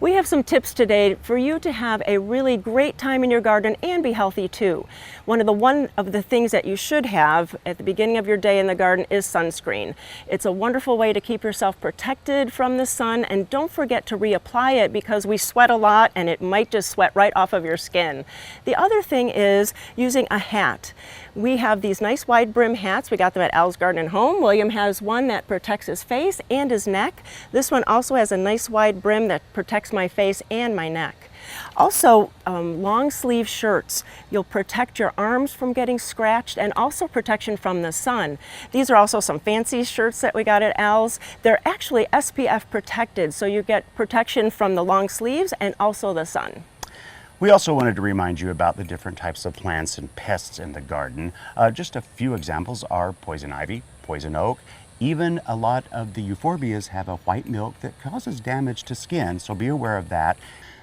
We have some tips today for you to have a really great time in your garden and be healthy too. One of the things that you should have at the beginning of your day in the garden is sunscreen. It's a wonderful way to keep yourself protected from the sun, and don't forget to reapply it because we sweat a lot and it might just sweat right off of your skin. The other thing is using a hat. We have these nice wide brim hats. We got them at Al's Garden and Home. William has one that protects his face and his neck. This one also has a nice wide brim that protects my face and my neck. Also, long sleeve shirts. You'll protect your arms from getting scratched and also protection from the sun. These are also some fancy shirts that we got at Al's. They're actually SPF protected, so you get protection from the long sleeves and also the sun. We also wanted to remind you about the different types of plants and pests in the garden. Just a few examples are poison ivy, poison oak. Even a lot of the euphorbias have a white milk that causes damage to skin, so be aware of that.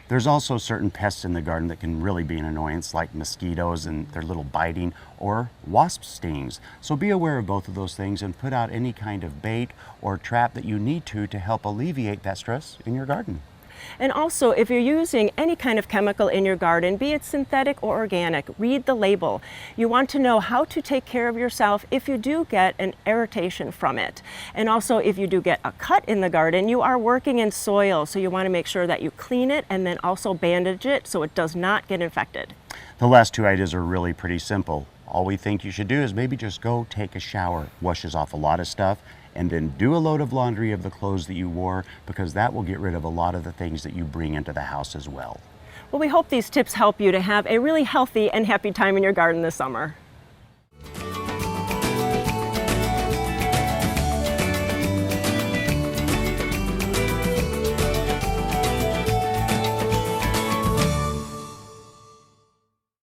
There's also certain pests in the garden that can really be an annoyance, like mosquitoes and their little biting, or wasp stings. So be aware of both of those things and put out any kind of bait or trap that you need to help alleviate that stress in your garden. And also, if you're using any kind of chemical in your garden, be it synthetic or organic, read the label. You want to know how to take care of yourself if you do get an irritation from it. And also, if you do get a cut in the garden, you are working in soil, so you want to make sure that you clean it and then also bandage it so it does not get infected. The last two ideas are really pretty simple. All we think you should do is maybe just go take a shower. Washes off a lot of stuff, and then do a load of laundry of the clothes that you wore, because that will get rid of a lot of the things that you bring into the house as well. Well, we hope these tips help you to have a really healthy and happy time in your garden this summer.